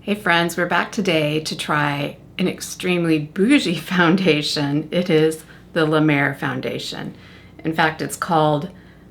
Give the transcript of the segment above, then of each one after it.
Hey friends, we're back today to try an extremely bougie foundation. It is the Mer Foundation. In fact, it's called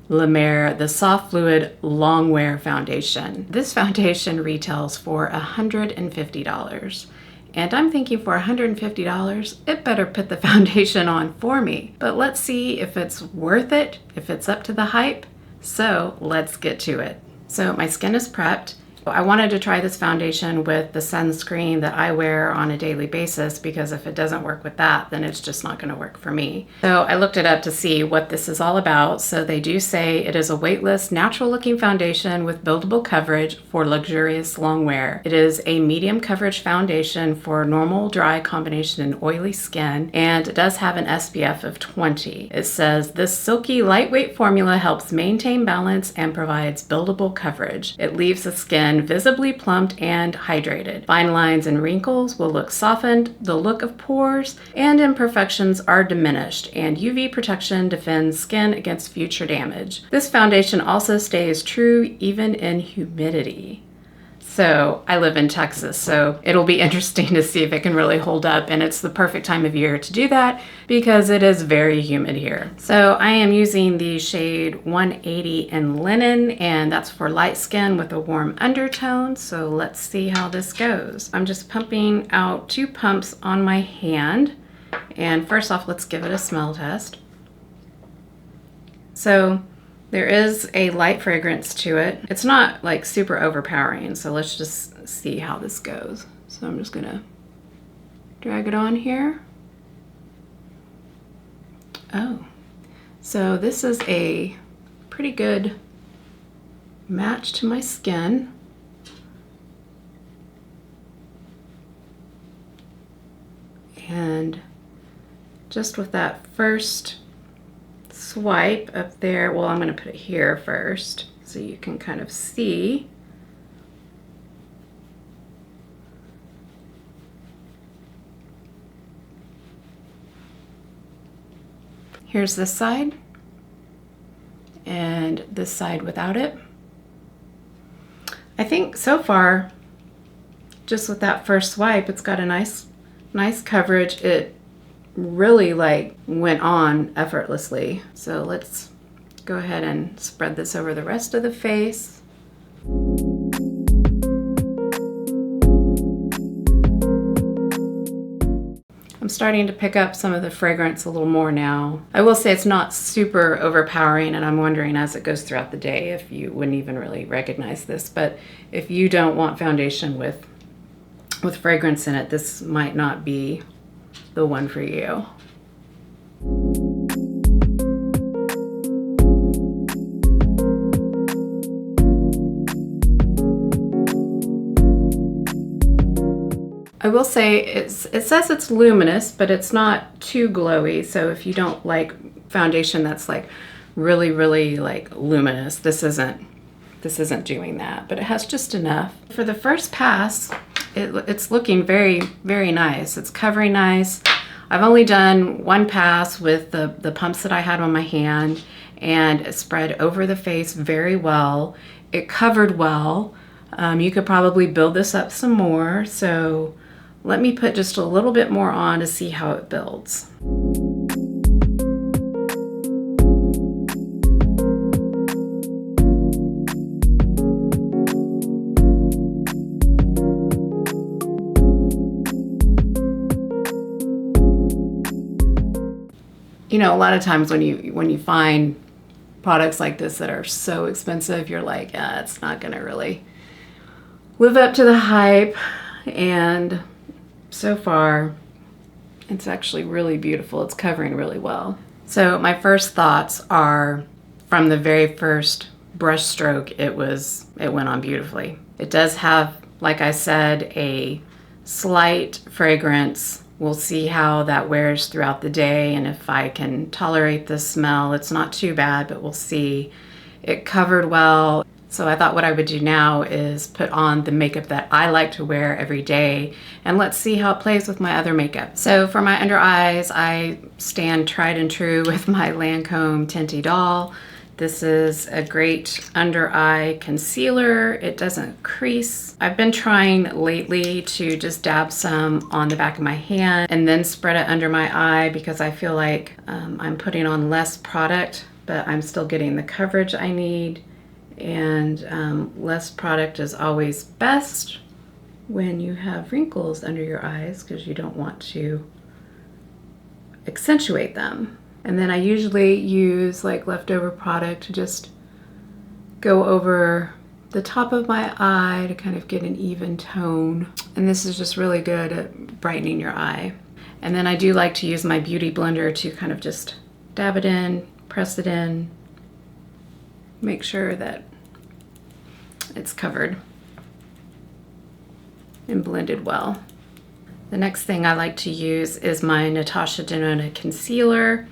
Mer, the Soft Fluid Longwear Foundation. This foundation retails for $150. And I'm thinking for $150, it better put the foundation on for me. But let's see if it's worth it, if it's up to the hype. So let's get to it. So my skin is prepped. I wanted to try this foundation with the sunscreen that I wear on a daily basis because if it doesn't work with that, then it's just not going to work for me. So I looked it up to see what this is all about. So they do say it is a weightless, natural looking foundation with buildable coverage for luxurious long wear. It is a medium coverage foundation for normal, dry combination and oily skin, and it does have an SPF of 20. It says this silky, lightweight formula helps maintain balance and provides buildable coverage. It leaves the skin visibly plumped and hydrated. Fine lines and wrinkles will look softened, the look of pores and imperfections are diminished, and UV protection defends skin against future damage. This foundation also stays true even in humidity. So I live in Texas, so it'll be interesting to see if it can really hold up, and it's the perfect time of year to do that because it is very humid here. So I am using the shade 180 in Linen, and that's for light skin with a warm undertone. So let's see how this goes. I'm just pumping out 2 pumps on my hand, and first off, let's give it a smell test. So there is a light fragrance to it. It's not like super overpowering, so let's just see how this goes. So I'm just gonna drag it on here. Oh, so this is a pretty good match to my skin. And just with that first swipe up there, well, I'm going to put it here first so you can kind of see. Here's this side and this side without it. I think so far, just with that first swipe, it's got a nice coverage. It really went on effortlessly. So let's go ahead and spread this over the rest of the face. I'm starting to pick up some of the fragrance a little more now. I will say it's not super overpowering, and I'm wondering as it goes throughout the day if you wouldn't even really recognize this, but if you don't want foundation with fragrance in it, this might not be the one for you. I will say it says it's luminous, but it's not too glowy. So if you don't like foundation that's like really like luminous, this isn't doing that, but it has just enough. For the first pass, it's looking very nice. It's covering nice. I've only done one pass with the pumps that I had on my hand, and it spread over the face very well. It covered well. You could probably build this up some more. So let me put just a little bit more on to see how it builds. You know, a lot of times when you find products like this that are so expensive, you're like, it's not gonna really live up to the hype. And so far, it's actually really beautiful. It's covering really well. So my first thoughts are from the very first brush stroke, it went on beautifully. It does have, like I said, a slight fragrance. We'll see how that wears throughout the day and if I can tolerate the smell. It's not too bad, but we'll see. It covered well. So I thought what I would do now is put on the makeup that I like to wear every day, and let's see how it plays with my other makeup. So for my under eyes, I stand tried and true with my Lancôme tint Idole. This is a great under eye concealer. It doesn't crease. I've been trying lately to just dab some on the back of my hand and then spread it under my eye because I feel like I'm putting on less product, but I'm still getting the coverage I need. And less product is always best when you have wrinkles under your eyes because you don't want to accentuate them. And then I usually use like leftover product to just go over the top of my eye to kind of get an even tone. And this is just really good at brightening your eye. And then I do like to use my beauty blender to kind of just dab it in, press it in, make sure that it's covered and blended well. The next thing I like to use is my Natasha Denona concealer.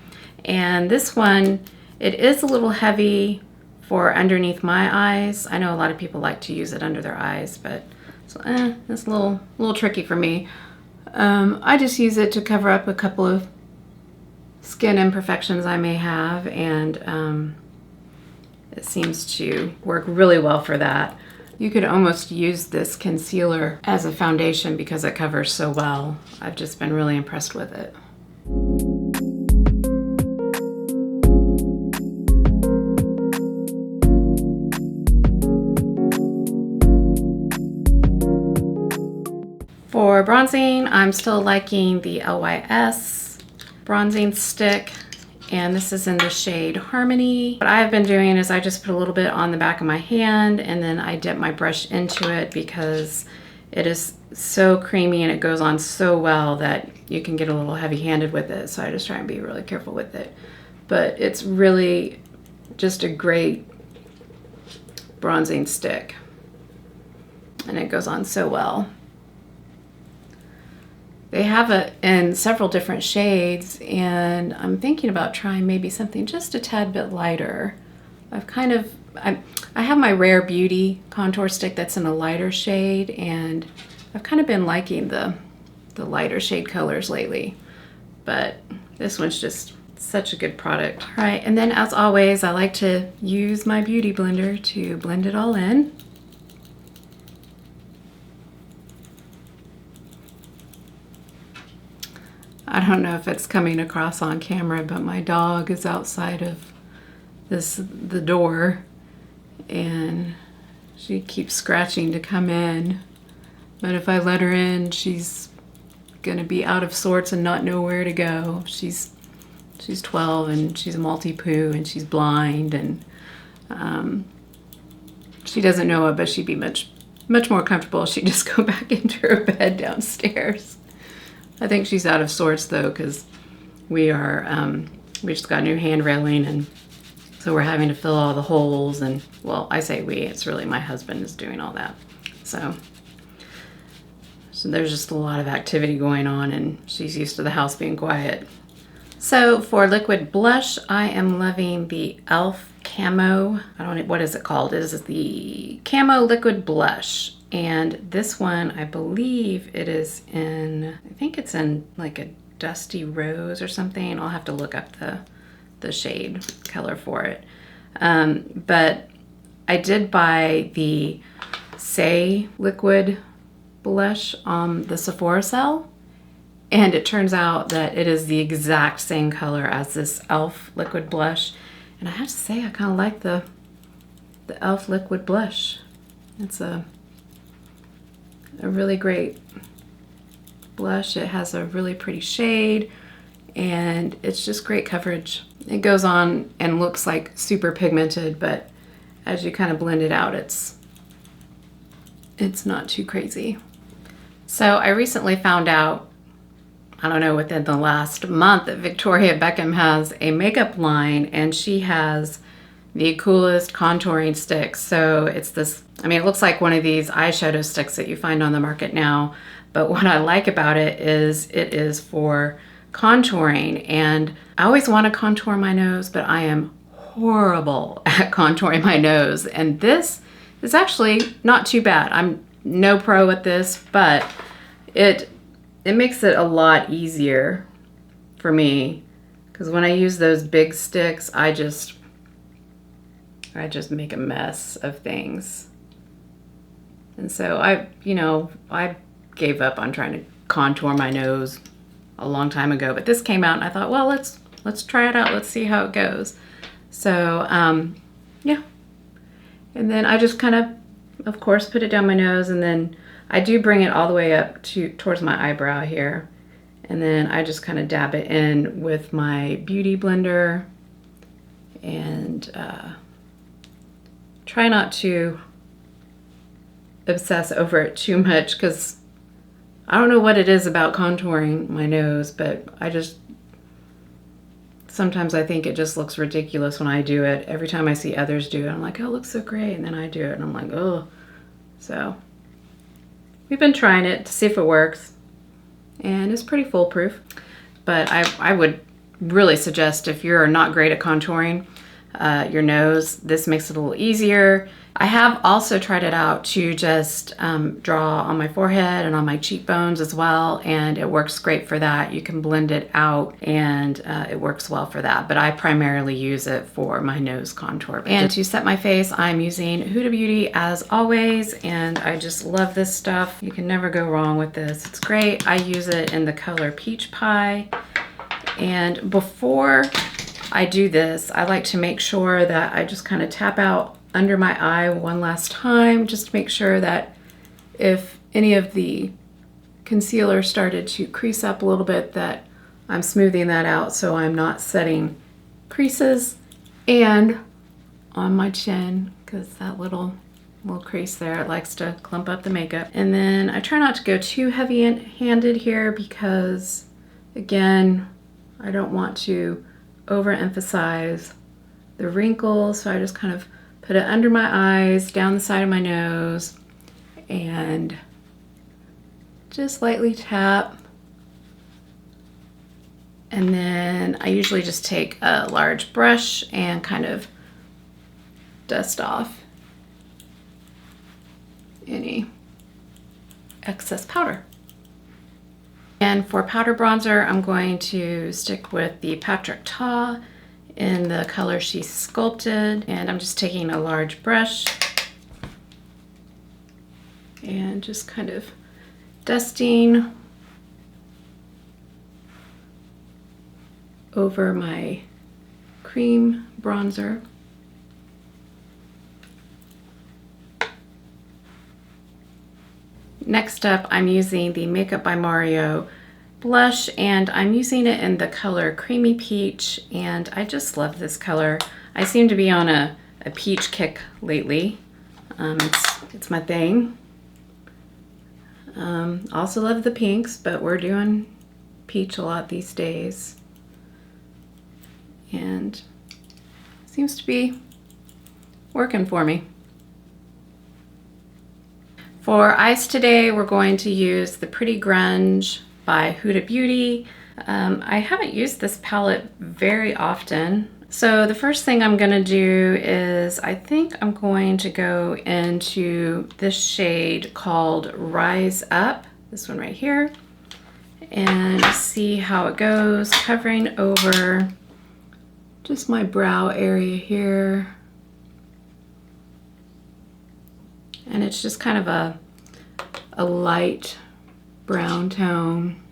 And this one, it is a little heavy for underneath my eyes. I know a lot of people like to use it under their eyes, but it's a little tricky for me. I just use it to cover up a couple of skin imperfections I may have, and it seems to work really well for that. You could almost use this concealer as a foundation because it covers so well. I've just been really impressed with it. For bronzing, I'm still liking the LYS bronzing stick, and this is in the shade Harmony. What I've been doing is I just put a little bit on the back of my hand and then I dip my brush into it because it is so creamy and it goes on so well that you can get a little heavy-handed with it. So I just try and be really careful with it. But it's really just a great bronzing stick and it goes on so well. They have it in several different shades, and I'm thinking about trying maybe something just a tad bit lighter. I have my Rare Beauty contour stick that's in a lighter shade, and I've kind of been liking the lighter shade colors lately. But this one's just such a good product. All right, and then as always, I like to use my beauty blender to blend it all in. I don't know if it's coming across on camera, but my dog is outside of the door and she keeps scratching to come in. But if I let her in, she's gonna be out of sorts and not know where to go. She's 12 and she's a multi-poo and she's blind, and she doesn't know it, but she'd be much more comfortable if she'd just go back into her bed downstairs. I think she's out of sorts though, because we just got a new hand railing, and so we're having to fill all the holes, and well, I say we, it's really my husband is doing all that. So there's just a lot of activity going on, and she's used to the house being quiet. So for liquid blush, I am loving the e.l.f. Camo. I don't know, what is it called? It is the Camo Liquid Blush. And this one, I believe it is in, I think it's in like a dusty rose or something. I'll have to look up the shade color for it. But I did buy the Say liquid blush on the Sephora sale. And it turns out that it is the exact same color as this e.l.f. liquid blush. And I have to say, I kind of like the e.l.f. liquid blush. It's a really great blush. It has a really pretty shade and it's just great coverage. It goes on and looks like super pigmented, but as you kind of blend it out, it's not too crazy. So I recently found out, I don't know, within the last month, that Victoria Beckham has a makeup line, and she has the coolest contouring sticks. So it's this, I mean, it looks like one of these eyeshadow sticks that you find on the market now, but what I like about it is for contouring, and I always want to contour my nose, but I am horrible at contouring my nose, and this is actually not too bad. I'm no pro at this, but it makes it a lot easier for me, because when I use those big sticks, I just make a mess of things. And so I gave up on trying to contour my nose a long time ago, but this came out and I thought, well, let's try it out. Let's see how it goes. So, yeah. And then I just kind of course, put it down my nose, and then I do bring it all the way up towards my eyebrow here. And then I just kind of dab it in with my beauty blender and try not to obsess over it too much, because I don't know what it is about contouring my nose, but sometimes I think it just looks ridiculous when I do it. Every time I see others do it, I'm like, oh, it looks so great. And then I do it and I'm like, oh. So we've been trying it to see if it works, and it's pretty foolproof. But I would really suggest, if you're not great at contouring your nose, this makes it a little easier. I have also tried it out to just draw on my forehead and on my cheekbones as well, and it works great for that. You can blend it out, and it works well for that, but I primarily use it for my nose contour. And to set my face, I'm using Huda Beauty as always, and I just love this stuff. You can never go wrong with this. It's great. I use it in the color Peach Pie, and before I do this, I like to make sure that I just kind of tap out under my eye one last time, just to make sure that if any of the concealer started to crease up a little bit, that I'm smoothing that out so I'm not setting creases. And on my chin, because that little crease there, it likes to clump up the makeup. And then I try not to go too heavy-handed here, because again, I don't want to overemphasize the wrinkles, so I just kind of put it under my eyes, down the side of my nose, and just lightly tap. And then I usually just take a large brush and kind of dust off any excess powder. And for powder bronzer, I'm going to stick with the Patrick Ta in the color She Sculpted, and I'm just taking a large brush and just kind of dusting over my cream bronzer. Next up, I'm using the Makeup by Mario blush, and I'm using it in the color Creamy Peach, and I just love this color. I seem to be on a peach kick lately. It's my thing. Also love the pinks, but we're doing peach a lot these days, and seems to be working for me. For eyes today, we're going to use the Pretty Grunge by Huda Beauty. I haven't used this palette very often. So the first thing I'm gonna do is, I think I'm going to go into this shade called Rise Up, this one right here, and see how it goes, covering over just my brow area here. And it's just kind of a light brown tone.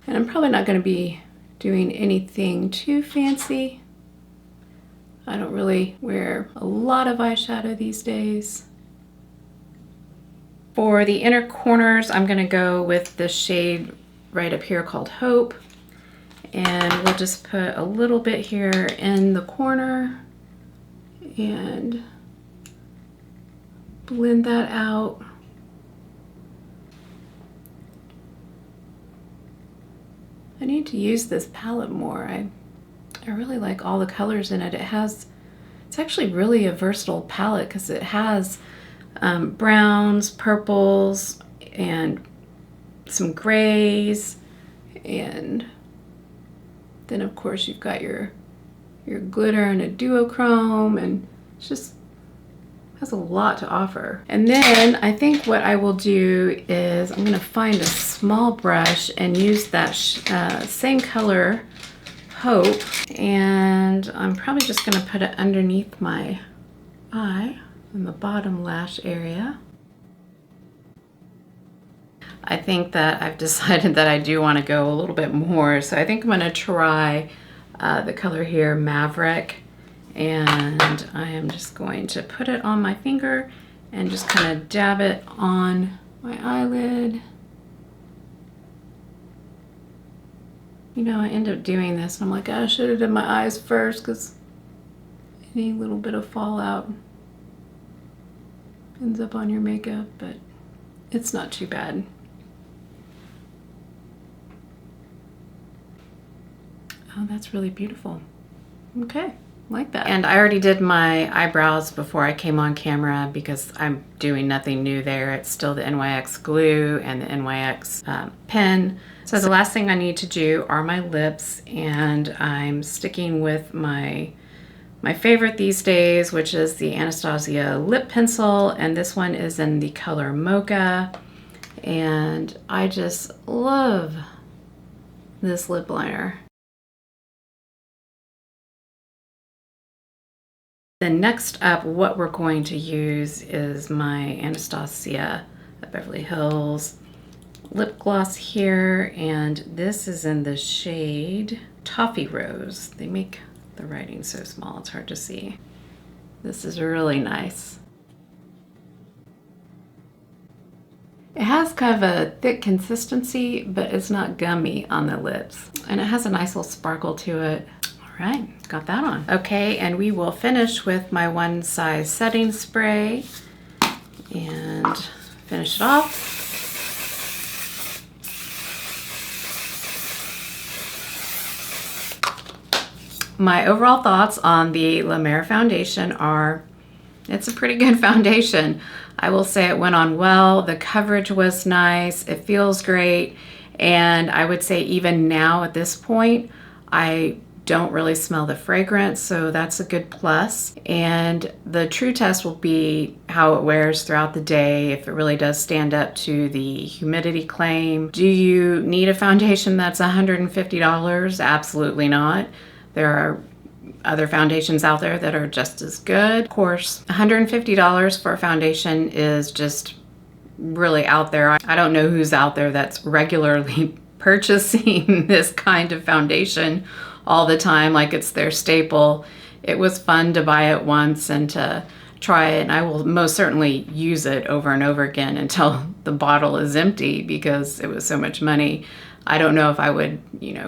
And I'm probably not going to be doing anything too fancy. I don't really wear a lot of eyeshadow these days. For the inner corners, I'm going to go with this shade right up here called Hope. And we'll just put a little bit here in the corner and blend that out. I need to use this palette more. I really like all the colors in it. It's actually really a versatile palette, because it has browns, purples, and some grays, and then of course you've got your glitter and a duochrome, and it's just has a lot to offer. And then I think what I will do is I'm going to find a small brush and use that same color taupe, and I'm probably just gonna put it underneath my eye in the bottom lash area. I think that I've decided that I do want to go a little bit more, so I think I'm going to try the color here, Maverick, and I am just going to put it on my finger and just kind of dab it on my eyelid. You know, I end up doing this and I'm like, I should have done my eyes first because any little bit of fallout ends up on your makeup, but it's not too bad. Oh, that's really beautiful. Okay, like that. And I already did my eyebrows before I came on camera because I'm doing nothing new there. It's still the NYX glue and the NYX pen. So the last thing I need to do are my lips, and I'm sticking with my favorite these days, which is the Anastasia lip pencil, and this one is in the color Mocha, and I just love this lip liner. Then next up, what we're going to use is my Anastasia Beverly Hills lip gloss here, and this is in the shade Toffee Rose. They make the writing so small it's hard to see. This is really nice. It has kind of a thick consistency, but it's not gummy on the lips, and it has a nice little sparkle to it. All right, got that on. Okay, and we will finish with my One Size setting spray and finish it off. My overall thoughts on the La Mer foundation are, it's a pretty good foundation. I will say it went on well. The coverage was nice. It feels great. And I would say even now at this point, I don't really smell the fragrance, so that's a good plus. And the true test will be how it wears throughout the day, if it really does stand up to the humidity claim. Do you need a foundation that's $150? Absolutely not. There are other foundations out there that are just as good. Of course, $150 for a foundation is just really out there. I don't know who's out there that's regularly purchasing this kind of foundation all the time like it's their staple. It was fun to buy it once and to try it, and I will most certainly use it over and over again until the bottle is empty because it was so much money. I don't know if I would,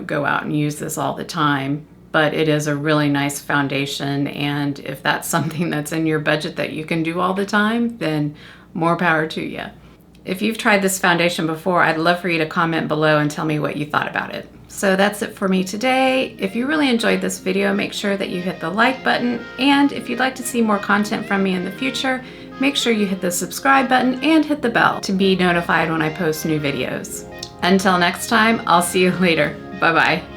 go out and use this all the time, but it is a really nice foundation, and if that's something that's in your budget that you can do all the time, then more power to you. If you've tried this foundation before, I'd love for you to comment below and tell me what you thought about it. So that's it for me today. If you really enjoyed this video, make sure that you hit the like button, and if you'd like to see more content from me in the future, make sure you hit the subscribe button and hit the bell to be notified when I post new videos. Until next time, I'll see you later. Bye-bye.